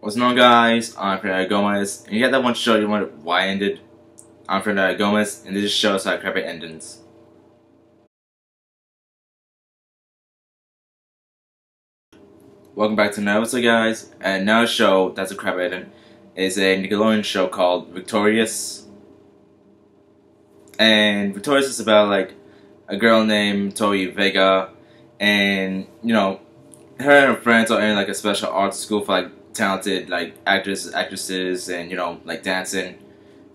What's going on, guys? I'm Franky Gomez, and you got that one show you wondered why it ended. I'm Franky Gomez, and this just shows how crap it ends. Welcome back to another episode, guys. And another show that's a crap ending is a Nickelodeon show called Victorious. And Victorious is about like a girl named Tori Vega, and her and her friends are in like a special arts school for like talented like actresses, and like dancing.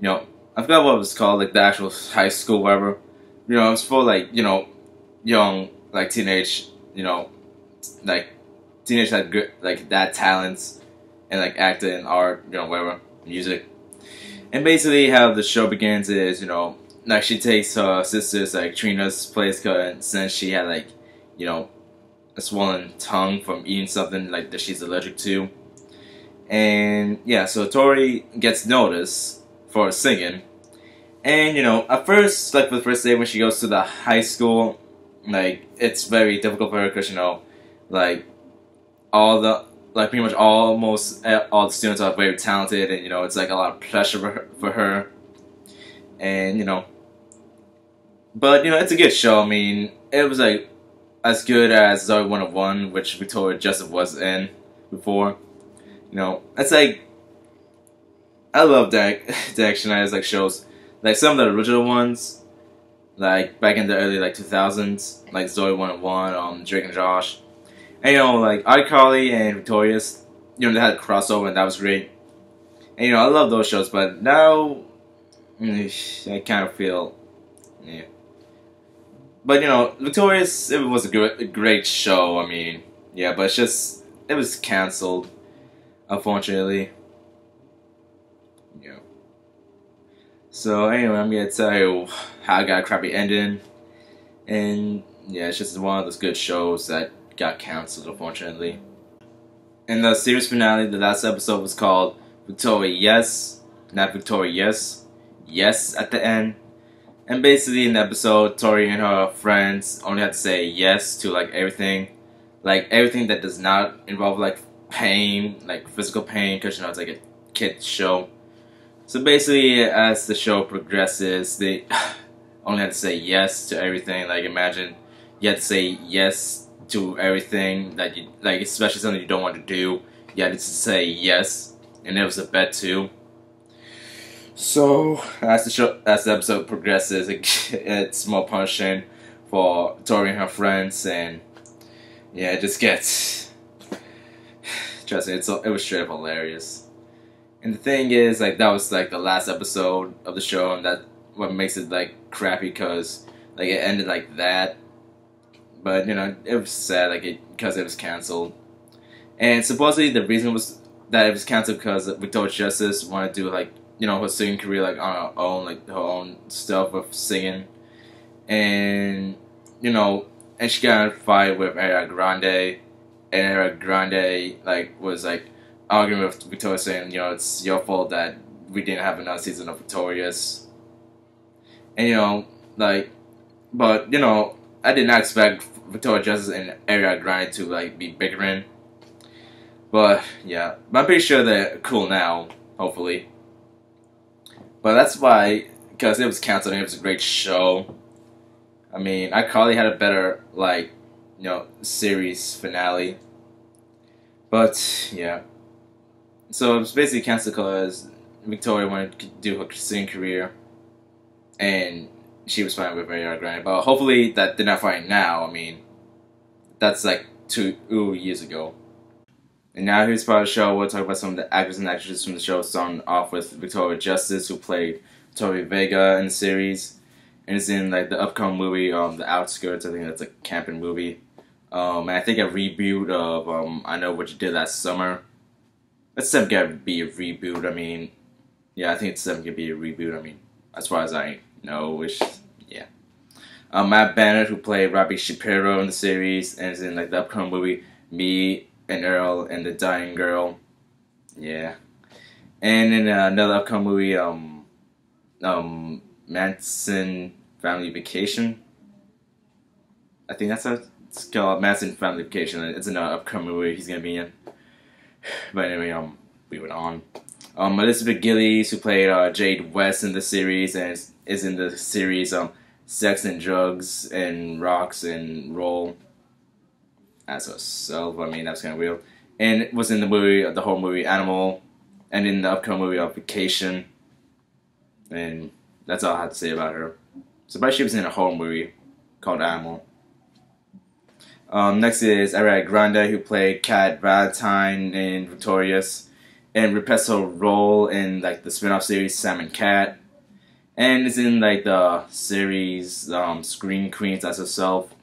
I forgot what it was called, like the actual high school, whatever. It's for like young like teenage, like teenage like good like that talents and like acting, art, whatever, music. And basically how the show begins is like she takes her sister's like Trina's place, cause since she had like a swollen tongue from eating something like that she's allergic to. And yeah, so Tori gets noticed for singing. And at first, like for the first day when she goes to the high school, like it's very difficult for her because like all the like pretty much almost all the students are very talented, and it's like a lot of pressure for her. And but it's a good show. I mean, it was like as good as Zoe 101, which Victoria Justice was in before. It's like I love Direction as like shows, like some of the original ones, like back in the early like 2000s, like Zoe 101, Drake and Josh, and like iCarly and Victorious, they had a crossover and that was great. And I love those shows, but now I kind of feel yeah. But Victorious, it was a great show. I mean, yeah, but it was canceled, unfortunately. Yeah. So anyway, I'm gonna tell you how I got a crappy ending, and yeah, it's just one of those good shows that got canceled, unfortunately. In the series finale, the last episode was called Victoria Yes, not Victoria Yes, Yes at the end. And basically in the episode, Tori and her friends only had to say yes to like everything that does not involve like pain, like physical pain, because it's like a kid's show. So basically, as the show progresses, they only had to say yes to everything. Like imagine you had to say yes to everything that you like, especially something you don't want to do. You had to say yes, and it was a bet too. So as the episode progresses, it's more punishing for Tori and her friends, and yeah, it just gets. Trust me, it was straight up hilarious. And the thing is, like that was like the last episode of the show, and that what makes it like crappy, because like it ended like that. But it was sad, like because it was canceled, and supposedly the reason was that it was canceled because Victoria Justice wanted to do like her singing career like on her own, like her own stuff with singing, and and she got in a fight with Ariana Grande, and Ariana Grande like was like arguing with Victoria, saying it's your fault that we didn't have another season of Victorious, and like, but I did not expect Victoria Justice and Ariana Grande to like be bickering, but yeah, but I'm pretty sure they're cool now, hopefully. But that's why, because it was canceled and it was a great show. I mean, iCarly had a better, like, series finale. But, yeah. So it was basically canceled because Victoria wanted to do her singing career, and she was fine with Ariana Grande. But hopefully that they're not fine now. I mean, that's like 2 years ago. And now here's part of the show. We'll talk about some of the actors and actresses from the show, starting off with Victoria Justice, who played Tori Vega in the series, and is in like the upcoming movie, The Outskirts. I think that's a camping movie. And I think a reboot of I Know What You Did Last Summer. That's definitely gotta be a reboot. I mean, yeah, I think it's definitely gonna be a reboot. I mean, as far as I know, which yeah. Matt Bennett, who played Robbie Shapiro in the series, and is in like the upcoming movie Me and Earl and the Dying Girl, yeah. And in another upcoming movie, Manson Family Vacation. I think that's how it's called, Manson Family Vacation. It's another upcoming movie he's gonna be in. But anyway, moving on. Elizabeth Gillies, who played Jade West in the series, and is in the series Sex and Drugs and Rocks and Roll as herself. I mean, that's kind of weird. And was in the whole movie Animal, and in the upcoming movie Vacation. And that's all I have to say about her. Surprised she was in a horror movie called Animal. Next is Ariana Grande, who played Kat Valentine in Victorious, and reprised her role in like the spin-off series Sam and Cat, and is in like the series Screen Queens as herself.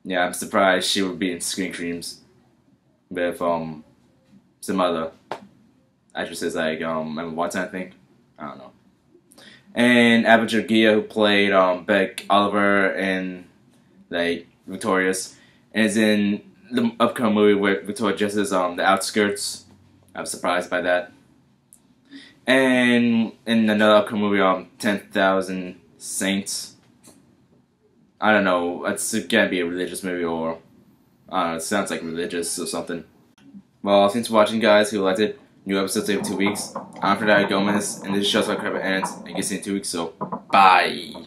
Yeah, I'm surprised she would be in Screen Queens with some other actresses like Emma Watson, I think. I don't know. And Abigail Gia, who played Beck Oliver in like Victorious, and is in the upcoming movie with Victoria Justice, The Outskirts. I'm surprised by that. And in another upcoming movie, 10,000 Saints. I don't know. It's gonna be a religious movie, or I don't know. It sounds like religious or something. Well, thanks for watching, guys. Who liked it? New episodes every 2 weeks. I'm Freddy Gomez, and this is Show's Crap ends. I guess in 2 weeks. So, bye.